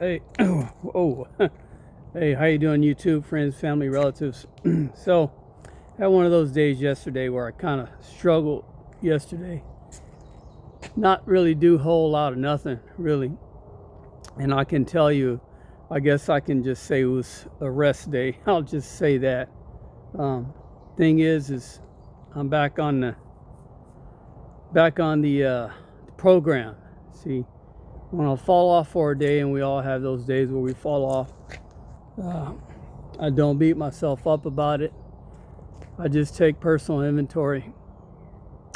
Hey, oh, hey, how you doing, YouTube friends, family, relatives? So, I had one of those days yesterday where I kind of struggled yesterday. Not really do a whole lot of nothing, really. And I can tell you, I guess I can just say it was a rest day. I'll just say that. Um, thing is I'm back on the program. See, when I fall off for a day, and we all have those days where we fall off, I don't beat myself up about it. I just take personal inventory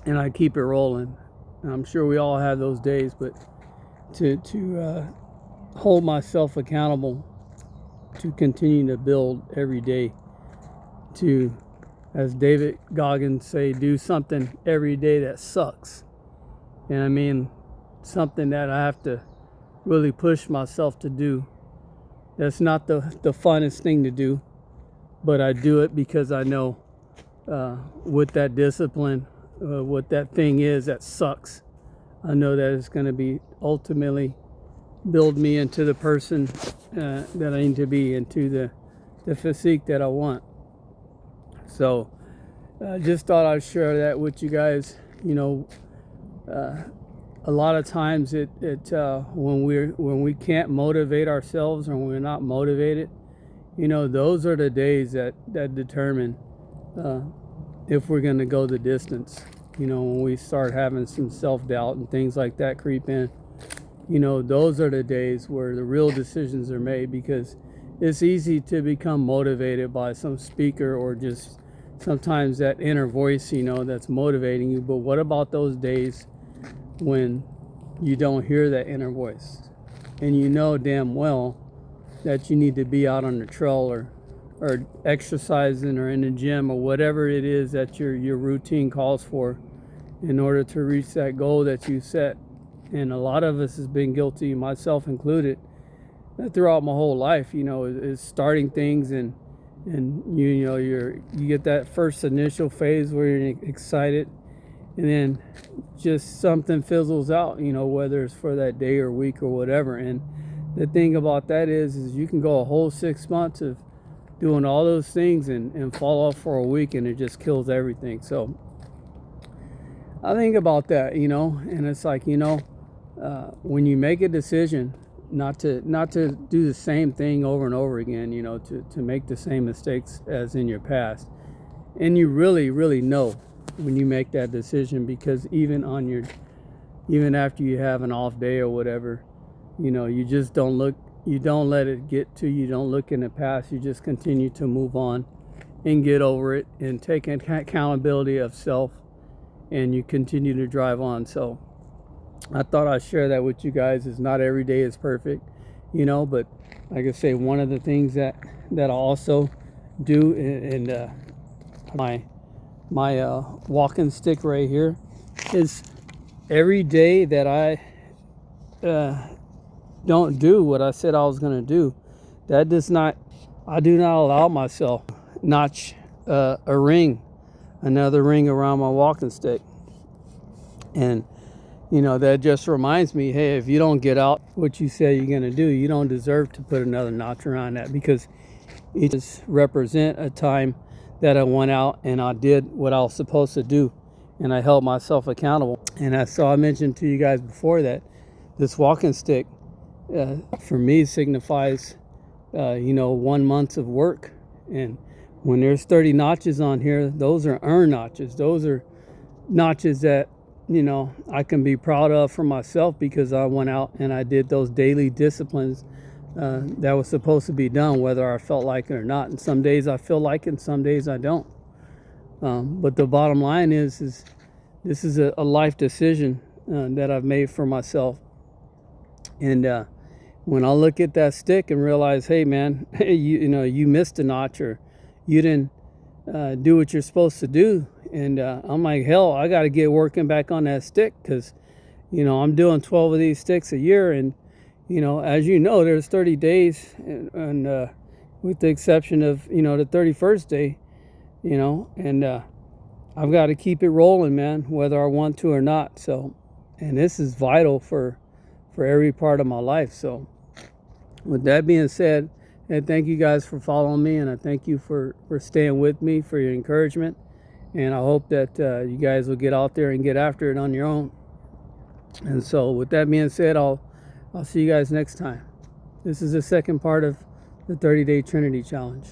and I keep it rolling. And I'm sure we all have those days, but to hold myself accountable to continue to build every day, to, as David Goggins say, do something every day that sucks. And I mean something that I have to really push myself to do. That's not the funnest thing to do, but I do it because I know with that discipline, what that thing is that sucks, I know that it's going to be ultimately build me into the person that I need to be, into the physique that I want. So I just thought I'd share that with you guys. A lot of times when we can't motivate ourselves, or when we're not motivated, those are the days that determine if we're going to go the distance. When we start having some self-doubt and things like that creep in, those are the days where the real decisions are made, because it's easy to become motivated by some speaker, or just sometimes that inner voice, that's motivating you. But what about those days when you don't hear that inner voice, and you know damn well that you need to be out on the trail, or exercising, or in the gym, or whatever it is that your routine calls for, in order to reach that goal that you set? And a lot of us has been guilty, myself included, throughout my whole life, is starting things, and you get that first initial phase where you're excited, and then just something fizzles out, whether it's for that day or week or whatever. And the thing about that is you can go a whole 6 months of doing all those things and fall off for a week, and it just kills everything. So I think about that, and it's like, when you make a decision not to do the same thing over and over again, to make the same mistakes as in your past. And you really, really know when you make that decision, because even after you have an off day or whatever, you just don't let it get to you. Don't look in the past. You just continue to move on and get over it, and take accountability of self, and you continue to drive on. So I thought I'd share that with you guys. Is not every day is perfect, but like I say, one of the things that I also do, and my walking stick right here, is every day that I don't do what I said I was going to do, I do not allow myself notch another ring around my walking stick. And that just reminds me, hey, if you don't get out what you say you're going to do, you don't deserve to put another notch around that, because it just represent a time that I went out and I did what I was supposed to do, and I held myself accountable. And I mentioned to you guys before that this walking stick, for me, signifies 1 month of work. And when there's 30 notches on here, those are earned notches. Those are notches that I can be proud of for myself, because I went out and I did those daily disciplines that was supposed to be done, whether I felt like it or not. And some days I feel like it, and some days I don't. But the bottom line is this is a life decision that I've made for myself. And when I look at that stick and realize, hey man, you missed a notch, or you didn't do what you're supposed to do, and I'm like, hell, I got to get working back on that stick, because I'm doing 12 of these sticks a year, and as there's 30 days, and with the exception of the 31st day, and I've got to keep it rolling, man, whether I want to or not. So, and this is vital for every part of my life. So With that being said, and thank you guys for following me, and I thank you for staying with me, for your encouragement. And I hope that you guys will get out there and get after it on your own. And so with that being said, I'll see you guys next time. This is the second part of the 30-day Trinity Challenge.